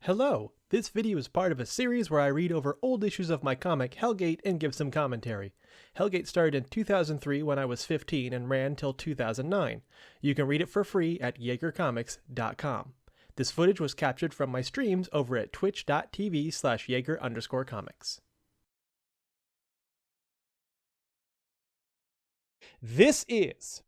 Hello! This video is part of a series where I read over old issues of my comic Hellgate and give some commentary. Hellgate started in 2003 when I was 15 and ran till 2009. You can read it for free at jaegercomics.com. This footage was captured from my streams over at twitch.tv/Jaeger_comics. This is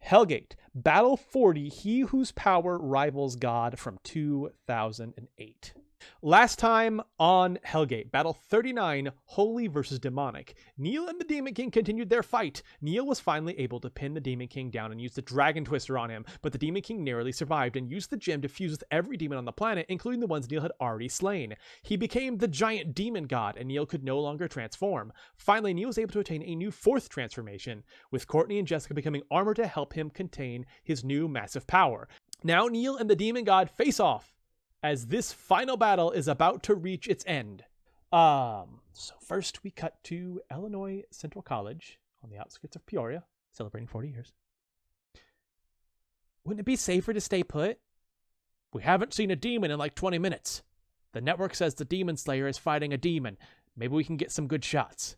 Hellgate, Battle 40, He Whose Power Rivals God from 2008. Last time on Hellgate, Battle 39, Holy versus Demonic. Neil and the Demon King continued their fight. Neil was finally able to pin the Demon King down and use the Dragon Twister on him, but the Demon King narrowly survived and used the gem to fuse with every demon on the planet, including the ones Neil had already slain. He became the giant demon god, and Neil could no longer transform. Finally, Neil was able to attain a new fourth transformation, with Courtney and Jessica becoming armor to help him contain his new massive power. Now Neil and the Demon God face off, as this final battle is about to reach its end. So first we cut to Illinois Central College on the outskirts of Peoria, celebrating 40 years. Wouldn't it be safer to stay put? We haven't seen a demon in like 20 minutes. The network says the Demon Slayer is fighting a demon. Maybe we can get some good shots.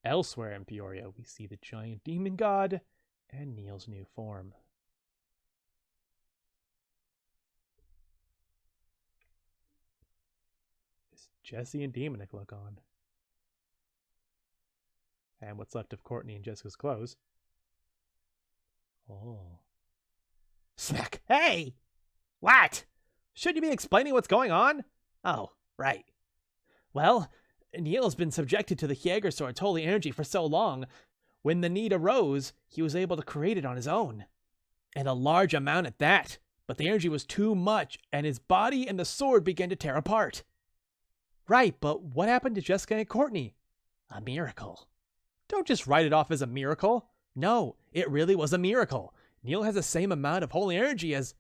Elsewhere in Peoria, we see the giant demon god and Neil's new form. Jesse and Demonic look on. And what's left of Courtney and Jessica's clothes. Oh. Smack! Hey! What? Shouldn't you be explaining what's going on? Oh, right. Well, Neil has been subjected to the Jaeger Sword's holy energy for so long. When the need arose, he was able to create it on his own. And a large amount at that. But the energy was too much, and his body and the sword began to tear apart. Right, but what happened to Jessica and Courtney? A miracle. Don't just write it off as a miracle. No, it really was a miracle. Neil has the same amount of holy energy as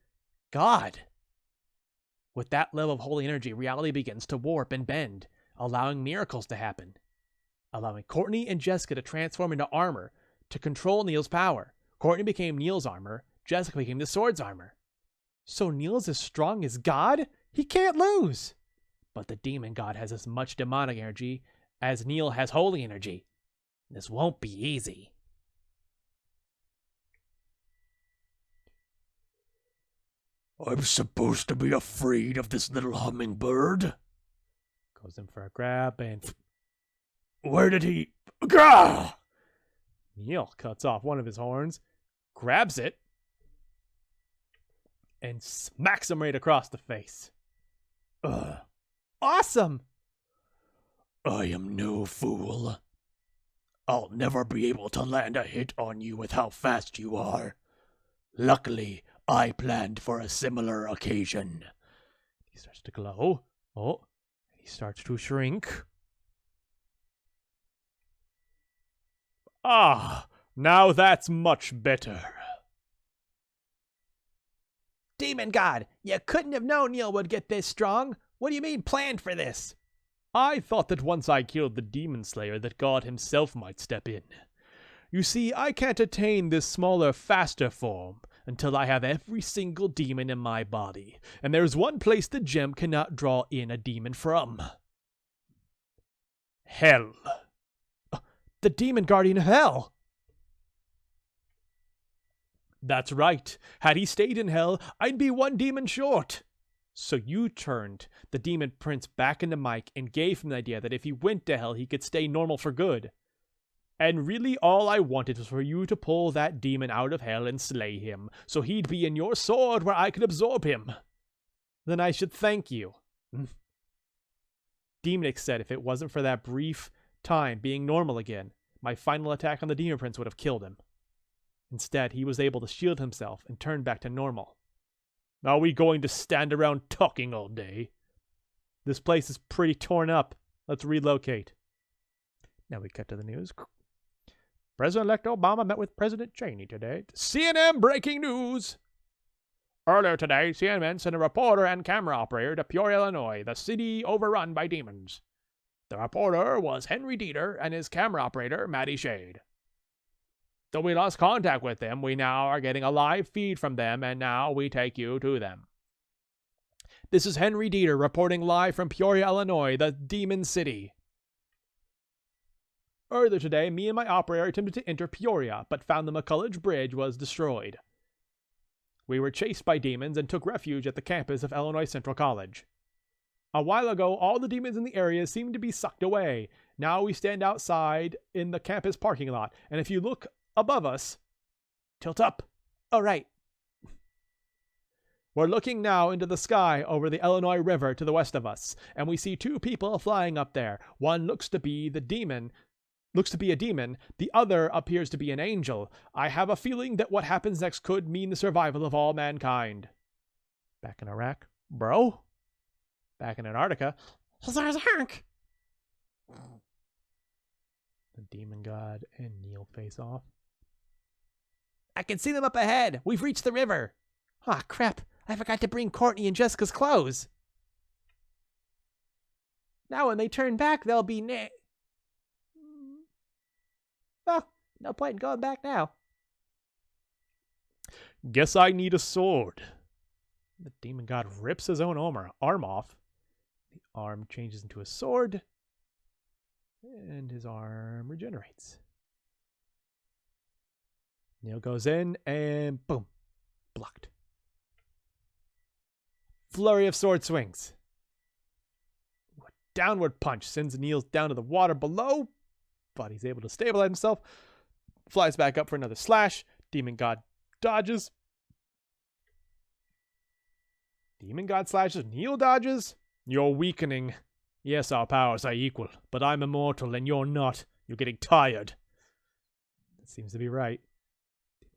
God. With that level of holy energy, reality begins to warp and bend, allowing miracles to happen. Allowing Courtney and Jessica to transform into armor to control Neil's power. Courtney became Neil's armor, Jessica became the sword's armor. So Neil's as strong as God? He can't lose! But the demon god has as much demonic energy as Neil has holy energy. This won't be easy. I'm supposed to be afraid of this little hummingbird? Goes in for a grab and... Where did he... Gah! Neil cuts off one of his horns, grabs it, and smacks him right across the face. Ugh. Awesome! I am no fool. I'll never be able to land a hit on you with how fast you are. Luckily, I planned for a similar occasion. He starts to glow. Oh, and he starts to shrink. Ah, now that's much better. Demon God, you couldn't have known Neil would get this strong. What do you mean planned for this? I thought that once I killed the Demon Slayer that God himself might step in. You see, I can't attain this smaller, faster form until I have every single demon in my body, and there's one place the gem cannot draw in a demon from. Hell. The Demon Guardian of Hell! That's right. Had he stayed in Hell, I'd be one demon short. So you turned the Demon Prince back into Mike and gave him the idea that if he went to Hell, he could stay normal for good. And really all I wanted was for you to pull that demon out of Hell and slay him, so he'd be in your sword where I could absorb him. Then I should thank you. Demonic said if it wasn't for that brief time being normal again, my final attack on the Demon Prince would have killed him. Instead, he was able to shield himself and turn back to normal. Are we going to stand around talking all day? This place is pretty torn up. Let's relocate. Now we cut to the news. President-elect Obama met with President Cheney today. CNN breaking news! Earlier today, CNN sent a reporter and camera operator to Peoria, Illinois, the city overrun by demons. The reporter was Henry Dieter and his camera operator, Maddie Shade. So we lost contact with them. We now are getting a live feed from them, and now we take you to them. This is Henry Dieter reporting live from Peoria, Illinois, the Demon City. Earlier today, me and my operator attempted to enter Peoria, but found the McCulloch Bridge was destroyed. We were chased by demons and took refuge at the campus of Illinois Central College. A while ago, all the demons in the area seemed to be sucked away. Now we stand outside in the campus parking lot, and if you look above us, tilt up. Oh, right. We're looking now into the sky over the Illinois River to the west of us, and we see two people flying up there. One looks to be a demon. The other appears to be an angel. I have a feeling that what happens next could mean the survival of all mankind. Back in Iraq, bro. Back in Antarctica, there's Hank. The demon god and Neil face off. I can see them up ahead. We've reached the river. Ah, crap. I forgot to bring Courtney and Jessica's clothes. Now when they turn back, they'll be well, no point in going back now. Guess I need a sword. The demon god rips his own arm off. The arm changes into a sword. And his arm regenerates. Neil goes in and boom. Blocked. Flurry of sword swings. A downward punch sends Neil's down to the water below, but he's able to stabilize himself. Flies back up for another slash. Demon god dodges. Demon god slashes. Neil dodges. You're weakening. Yes, our powers are equal, but I'm immortal and you're not. You're getting tired. That seems to be right.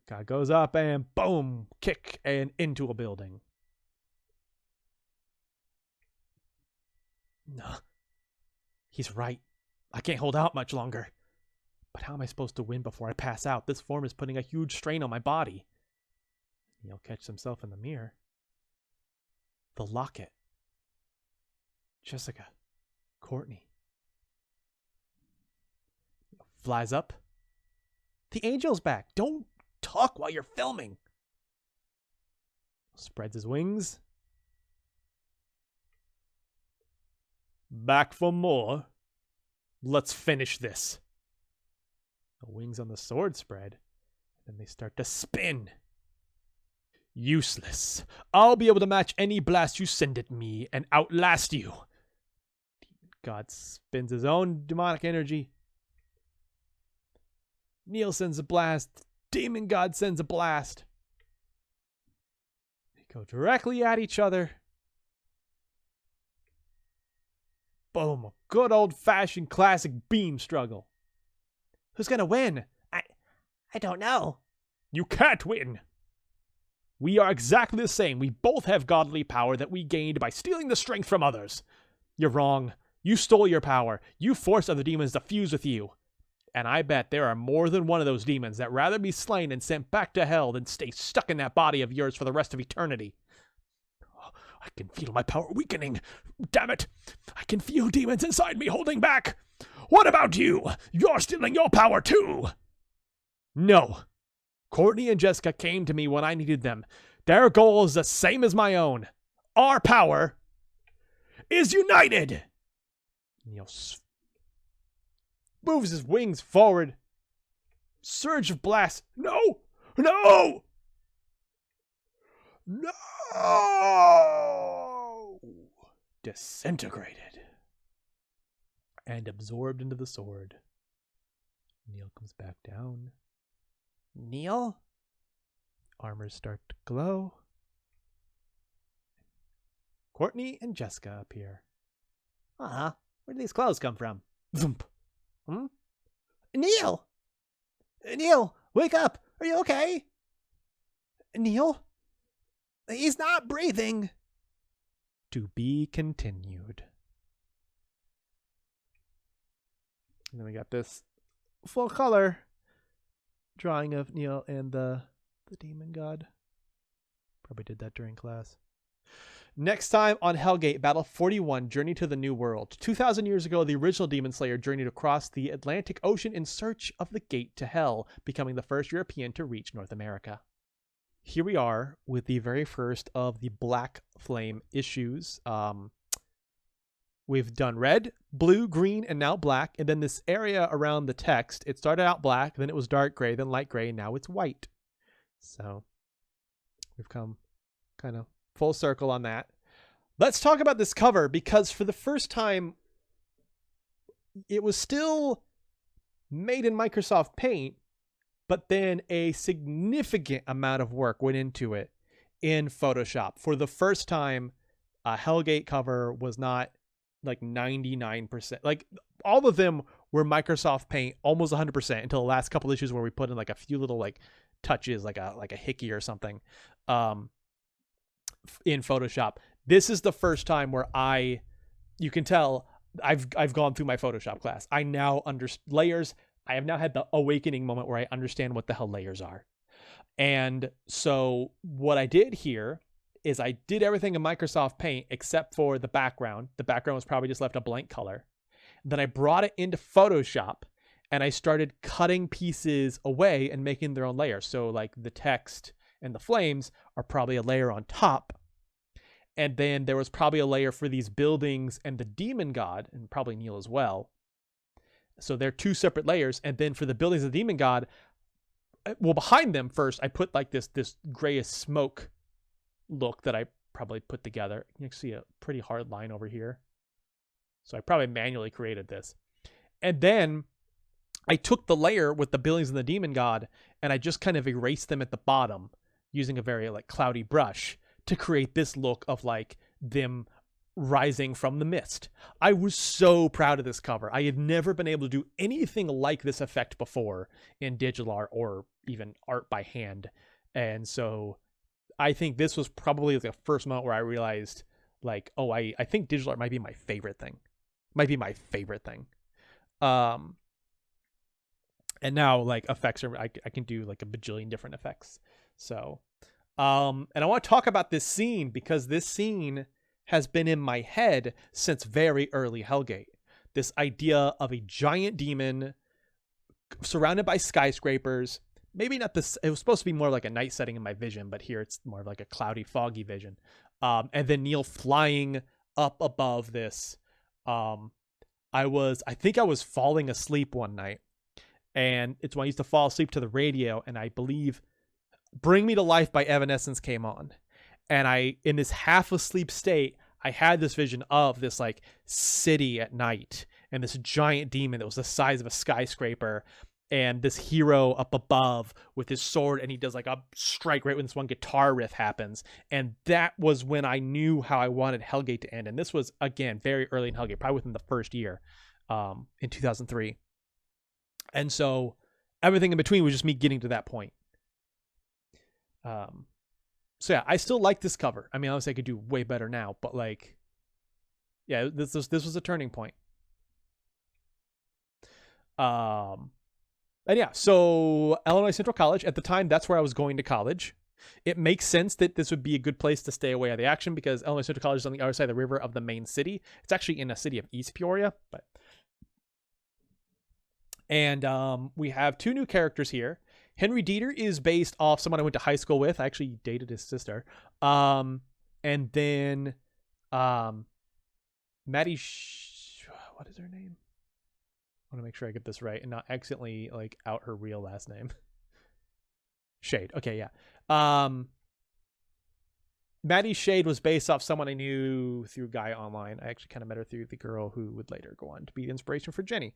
God goes up and boom, kick and into a building. No. He's right. I can't hold out much longer. But how am I supposed to win before I pass out? This form is putting a huge strain on my body. He'll catch himself in the mirror. The locket. Jessica. Courtney. Flies up. The angel's back. Don't talk while you're filming. Spreads his wings. Back for more. Let's finish this. The wings on the sword spread. Then they start to spin. Useless. I'll be able to match any blast you send at me and outlast you. Demon god spins his own demonic energy. Neil sends a blast. Demon god sends a blast. They go directly at each other. Boom. Good old-fashioned classic beam struggle. Who's gonna win? I don't know. You can't win. We are exactly the same. We both have godly power that we gained by stealing the strength from others. You're wrong. You stole your power. You forced other demons to fuse with you. And I bet there are more than one of those demons that rather be slain and sent back to hell than stay stuck in that body of yours for the rest of eternity. I can feel my power weakening. Damn it. I can feel demons inside me holding back. What about you? You're stealing your power too. No. Courtney and Jessica came to me when I needed them. Their goal is the same as my own. Our power is united. Neil moves his wings forward. Surge of blast. No! No! No! Disintegrated. And absorbed into the sword. Neil comes back down. Neil? Armors start to glow. Courtney and Jessica appear. Where did these clothes come from? Zoomp. Neil! Neil, wake up! Are you okay? Neil? He's not breathing. To be continued. And then we got this full color drawing of Neil and the demon god. Probably did that during class. Next time on Hellgate, Battle 41, Journey to the New World. 2,000 years ago, the original Demon Slayer journeyed across the Atlantic Ocean in search of the Gate to Hell, becoming the first European to reach North America. Here we are with the very first of the Black Flame issues. We've done red, blue, green, and now black. And then this area around the text, it started out black, then it was dark gray, then light gray, and now it's white. So we've come kind of full circle on that. Let's talk about this cover, because for the first time, it was still made in Microsoft Paint, but then a significant amount of work went into it in Photoshop. For the first time, a Hellgate cover was not like 99%. Like, all of them were Microsoft Paint almost 100% until the last couple issues where we put in like a few little like touches, like a hickey or something in Photoshop. This is the first time where you can tell I've gone through my Photoshop class. I now understand layers. I have now had the awakening moment where I understand what the hell layers are. And so what I did here is I did everything in Microsoft Paint except for the background. The background was probably just left a blank color. Then I brought it into Photoshop and I started cutting pieces away and making their own layers. So like the text and the flames are probably a layer on top. And then there was probably a layer for these buildings and the demon god, and probably Neil as well. So they're two separate layers. And then for the buildings of the demon god, well, behind them first, I put like this grayish smoke look that I probably put together. You can see a pretty hard line over here. So I probably manually created this. And then I took the layer with the buildings and the demon god, and I just kind of erased them at the bottom using a very like cloudy brush to create this look of like them rising from the mist. I was so proud of this cover. I had never been able to do anything like this effect before in digital art or even art by hand. And so I think this was probably the first moment where I realized like, oh, I think digital art might be my favorite thing. And now like effects are, I can do like a bajillion different effects. So, and I want to talk about this scene because this scene has been in my head since very early Hellgate. This idea of a giant demon surrounded by skyscrapers. Maybe not this, it was supposed to be more like a night setting in my vision, but here it's more of like a cloudy, foggy vision. And then Neil flying up above this. I think I was falling asleep one night, and it's when I used to fall asleep to the radio, and I believe Bring Me to Life by Evanescence came on. And in this half asleep state, I had this vision of this like city at night and this giant demon that was the size of a skyscraper, and this hero up above with his sword, and he does like a strike right when this one guitar riff happens. And that was when I knew how I wanted Hellgate to end. And this was, again, very early in Hellgate, probably within the first year, in 2003. And so everything in between was just me getting to that point. So yeah, I still like this cover. I mean, obviously I could do way better now, but like, yeah, this was a turning point. And yeah, so Illinois Central College, at the time, that's where I was going to college. It makes sense that this would be a good place to stay away at the action because Illinois Central College is on the other side of the river of the main city. It's actually in a city of East Peoria, and we have two new characters here. Henry Dieter is based off someone I went to high school with. I actually dated his sister. And then Maddie, what is her name? I want to make sure I get this right and not accidentally like out her real last name. Shade. Okay, yeah. Maddie Shade was based off someone I knew through Guy Online. I actually kind of met her through the girl who would later go on to be the inspiration for Jenny.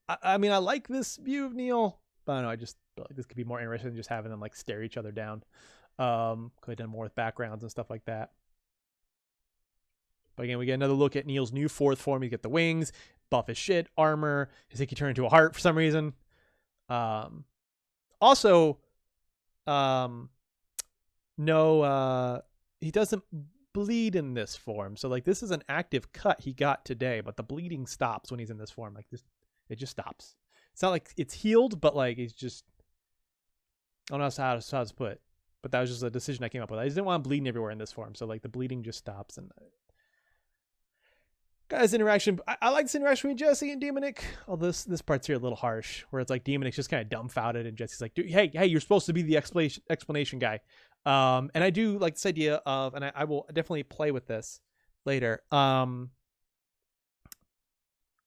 I mean, I like this view of Neil, but I don't know, I just feel like this could be more interesting than just having them like stare each other down. Could have done more with backgrounds and stuff like that. But again, we get another look at Neil's new fourth form. You get the wings, buff as shit, armor, his Hickey turned into a heart for some reason. Also, no, he doesn't bleed in this form. So like this is an active cut he got today, but the bleeding stops when he's in this form. Like this, it just stops. It's not like it's healed, but like it's just don't know how to put it, but that was just a decision I came up with. I just didn't want him bleeding everywhere in this form, so like the bleeding just stops. And guys, interaction. I like this interaction between Jesse and Demonic. Although this part's here a little harsh, where it's like Demonic's just kind of dumbfounded, and Jesse's like, "Dude, hey, you're supposed to be the explanation guy." And I do like this idea of, and I will definitely play with this later.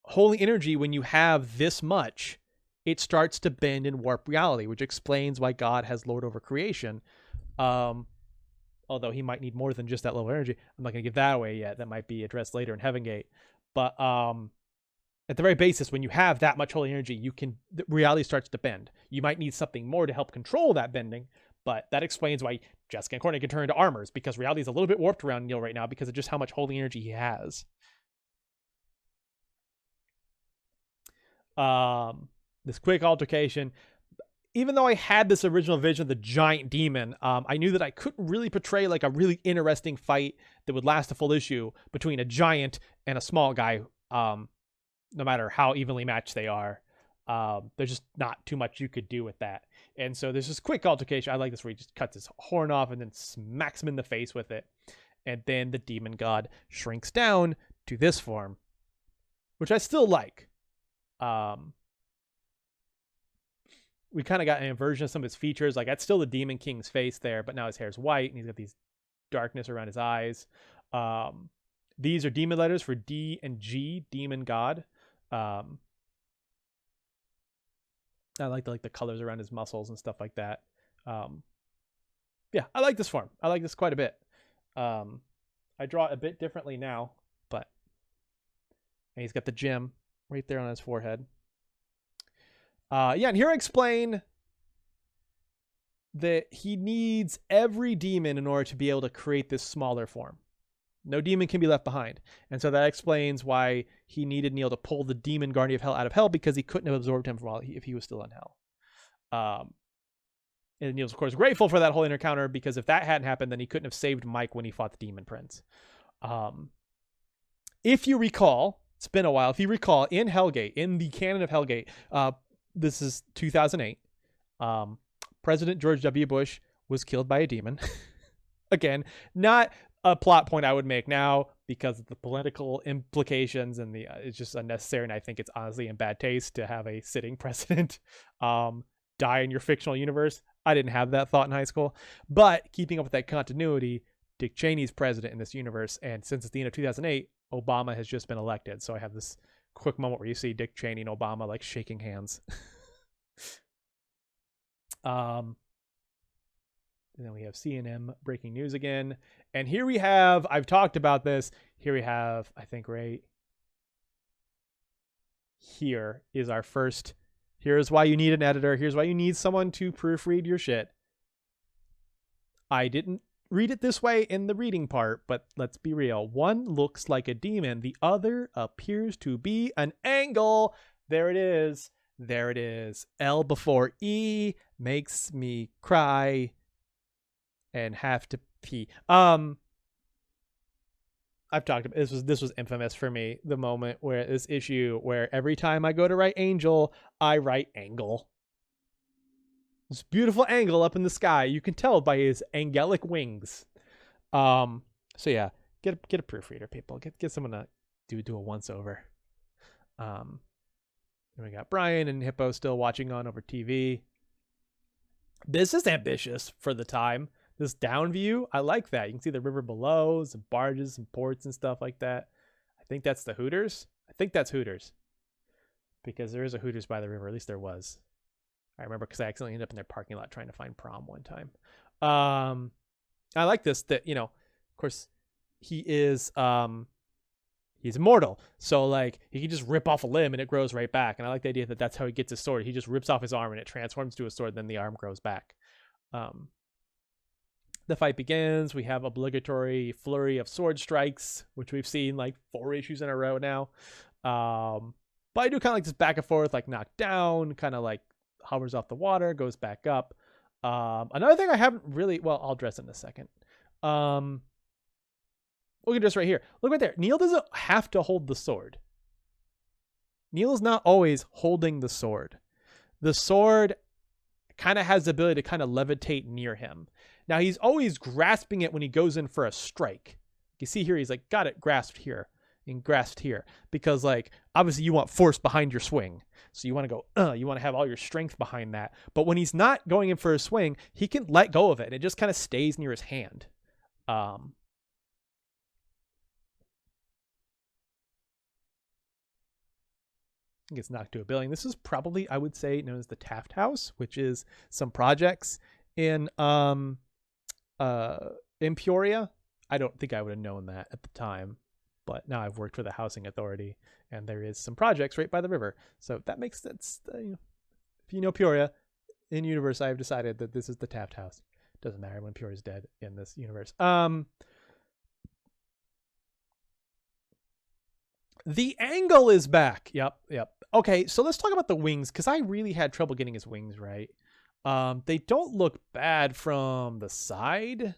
Holy energy, when you have this much, it starts to bend and warp reality, which explains why God has lord over creation. Although he might need more than just that level of energy. I'm not going to give that away yet. That might be addressed later in Heaven Gate. But at the very basis, when you have that much holy energy, reality starts to bend. You might need something more to help control that bending, but that explains why Jessica and Courtney can turn into armors, because reality is a little bit warped around Neil right now because of just how much holy energy he has. This quick altercation. Even though I had this original vision of the giant demon, I knew that I couldn't really portray like a really interesting fight that would last a full issue between a giant and a small guy, no matter how evenly matched they are. There's just not too much you could do with that. And so there's this quick altercation. I like this where he just cuts his horn off and then smacks him in the face with it. And then the demon god shrinks down to this form, which I still like. We kind of got an inversion of some of his features. Like, that's still the Demon King's face there, but now his hair's white and he's got these darkness around his eyes. These are demon letters for D and G, Demon God. I like the colors around his muscles and stuff like that. Yeah, I like this form. I like this quite a bit. I draw it a bit differently now, but and he's got the gem right there on his forehead. Yeah, and here I explain that he needs every demon in order to be able to create this smaller form. No demon can be left behind. And so that explains why he needed Neil to pull the demon Guardian of Hell out of Hell, because he couldn't have absorbed him if he was still in Hell. And Neil's, of course, grateful for that whole encounter, because if that hadn't happened, then he couldn't have saved Mike when he fought the Demon Prince. If you recall, it's been a while, if you recall, in Hellgate, in the canon of Hellgate, this is 2008, President George W. Bush was killed by a demon. Again, not a plot point I would make now because of the political implications, and it's just unnecessary, and I think it's honestly in bad taste to have a sitting president die in your fictional universe. I didn't have that thought in high school, but keeping up with that continuity, Dick Cheney's president in this universe, and since it's the end of 2008, Obama has just been elected, so I have this quick moment where you see Dick Cheney and Obama like shaking hands. And then we have CNN breaking news again. And here we have, I've talked about this, here we have, I think right here is our first, here's why you need an editor, here's why you need someone to proofread your shit. I didn't read it this way in the reading part, but let's be real. One looks like a demon, the other appears to be an angle. There it is. There it is. L before E makes me cry and have to pee. I've talked about this was infamous for me, the moment where this issue where every time I go to write angel, I write angle. This beautiful angle up in the sky. You can tell by his angelic wings. So yeah, get a proofreader, people. Get someone to do a once over. And we got Brian and Hippo still watching on over TV. This is ambitious for the time. This down view, I like that. You can see the river below, some barges and ports and stuff like that. I think that's the Hooters. I think that's Hooters, because there is a Hooters by the river. At least there was. I remember because I accidentally ended up in their parking lot trying to find prom one time. I like this, that, you know, of course, he is he's immortal, so like he can just rip off a limb and it grows right back. And I like the idea that that's how he gets his sword. He just rips off his arm and it transforms to a sword, then the arm grows back. The fight begins. We have obligatory flurry of sword strikes, which we've seen like 4 issues in a row now. But I do kind of like this back and forth, like knocked down, kind of like hovers off the water, goes back up. Another thing I haven't really, well, I'll address in a second. Look at this right here. Look right there. Neil doesn't have to hold the sword. Neil is not always holding the sword. The sword kind of has the ability to kind of levitate near him. Now, he's always grasping it when he goes in for a strike. You see here, he's like, got it grasped here and grasped here. Because, like, obviously you want force behind your swing. So you want to go, you want to have all your strength behind that. But when he's not going in for a swing, he can let go of it. And it just kind of stays near his hand. I think it's knocked to a billion. This is probably, I would say, known as the Taft House, which is some projects in Peoria. I don't think I would have known that at the time, but now I've worked for the housing authority, and there is some projects right by the river. So that makes sense. If you know Peoria, in universe, I've decided that this is the Taft House. Doesn't matter when Peoria's dead in this universe. The angle is back. Yep. Okay, so let's talk about the wings, because I really had trouble getting his wings right. They don't look bad from the side,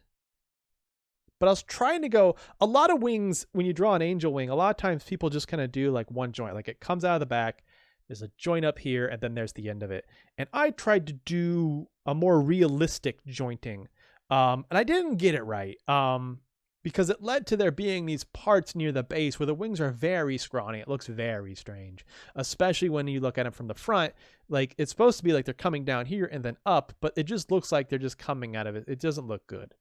but I was trying to go, a lot of wings, when you draw an angel wing, a lot of times people just kind of do like one joint, like it comes out of the back, there's a joint up here, and then there's the end of it. And I tried to do a more realistic jointing, and I didn't get it right. Because it led to there being these parts near the base where the wings are very scrawny. It looks very strange, especially when you look at them from the front. Like, it's supposed to be like they're coming down here and then up, but it just looks like they're just coming out of it. It doesn't look good.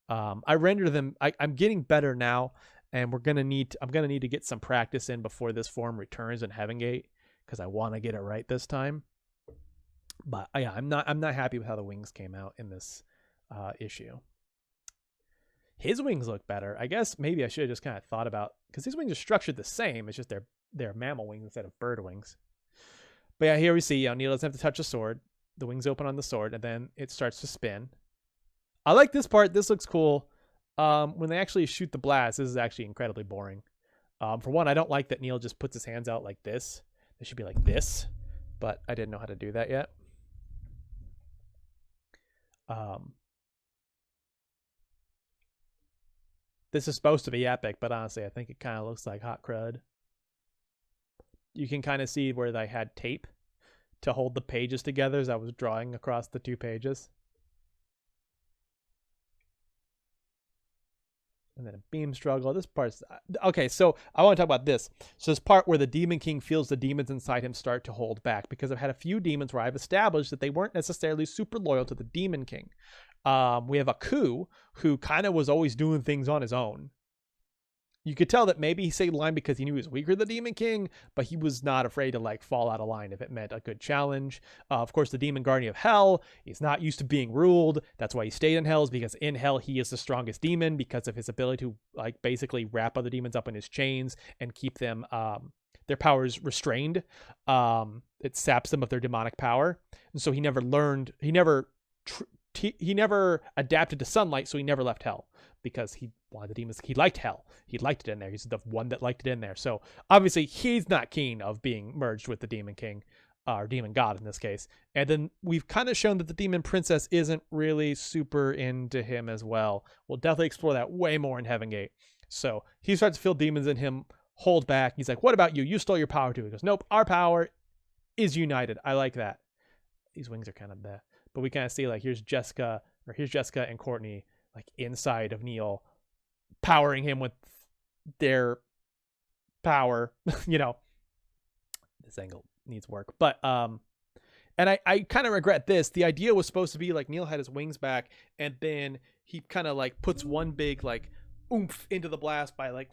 I render them. I'm getting better now, and I'm gonna need to get some practice in before this form returns in Heaven Gate, because I want to get it right this time. But yeah, I'm not happy with how the wings came out in this issue. His wings look better. I guess maybe I should have just kind of thought about, because his wings are structured the same. It's just they're mammal wings instead of bird wings. But yeah, here we see Neil doesn't have to touch a sword. The wings open on the sword, and then it starts to spin. I like this part. This looks cool. When they actually shoot the blast, this is actually incredibly boring. For one, I don't like that Neil just puts his hands out like this. They should be like this, but I didn't know how to do that yet. This is supposed to be epic, but honestly, I think it kind of looks like hot crud. You can kind of see where they had tape to hold the pages together as I was drawing across the two pages. And then a beam struggle. This part's... Okay, so I want to talk about this. So this part where the Demon King feels the demons inside him start to hold back, because I've had a few demons where I've established that they weren't necessarily super loyal to the Demon King. We have Aku, who kind of was always doing things on his own. You could tell that maybe he stayed in line because he knew he was weaker than the Demon King, but he was not afraid to like fall out of line if it meant a good challenge. Of course, the Demon Guardian of Hell, he's not used to being ruled. That's why he stayed in Hell, is because in Hell he is the strongest demon because of his ability to like basically wrap other demons up in his chains and keep them their powers restrained. It saps them of their demonic power, and so he never learned. He never adapted to sunlight, so he never left Hell because he wanted the demons. He liked Hell. He liked it in there. He's the one that liked it in there. So obviously he's not keen of being merged with the Demon King, or Demon God in this case. And then we've kind of shown that the Demon Princess isn't really super into him as well. We'll definitely explore that way more in Heaven Gate. So he starts to feel demons in him hold back. He's like, what about you? You stole your power too. He goes, nope, our power is united. I like that. These wings are kind of bad. But we kind of see like here's Jessica and Courtney like inside of Neil, powering him with their power. You know, this angle needs work. But and I kind of regret this. The idea was supposed to be like Neil had his wings back, and then he kind of like puts one big like oomph into the blast by like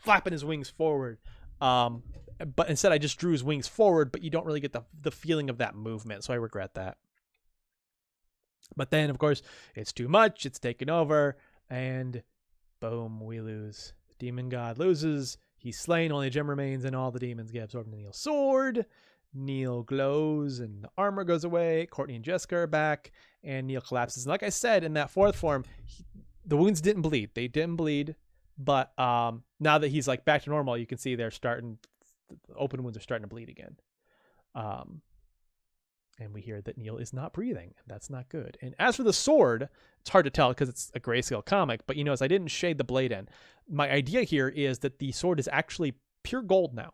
flapping his wings forward. But instead I just drew his wings forward, but you don't really get the feeling of that movement. So I regret that. But then, of course, it's too much. It's taken over. And boom, we lose. The Demon God loses. He's slain. Only a gem remains, and all the demons get absorbed into Neil's sword. Neil glows, and the armor goes away. Courtney and Jessica are back, and Neil collapses. And like I said, in that fourth form, the wounds didn't bleed. They didn't bleed. But now that he's like back to normal, you can see they're starting. The open wounds are starting to bleed again. And we hear that Neil is not breathing. That's not good. And as for the sword, it's hard to tell because it's a grayscale comic, but you notice I didn't shade the blade in. My idea here is that the sword is actually pure gold now.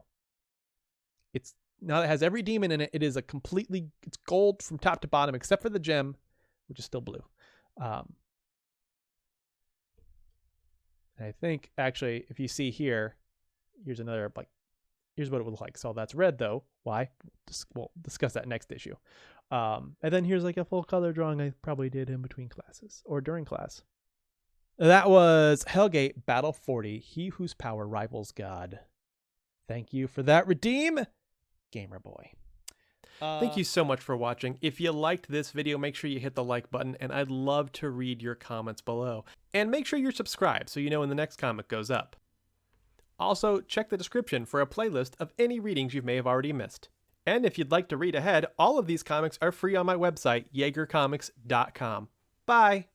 It's Now that it has every demon in it, it is it's gold from top to bottom, except for the gem, which is still blue. I think, actually, if you see here, here's another, here's what it would look like. So that's red, though. Why? We'll discuss that next issue. And then here's a full color drawing I probably did in between classes or during class. That was Hellgate Battle 40, He Whose Power Rivals God. Thank you for that, Redeem Gamer Boy. Thank you so much for watching. If you liked this video, make sure you hit the like button, and I'd love to read your comments below. And make sure you're subscribed so you know when the next comic goes up. Also, check the description for a playlist of any readings you may have already missed. And if you'd like to read ahead, all of these comics are free on my website, YagerComics.com. Bye!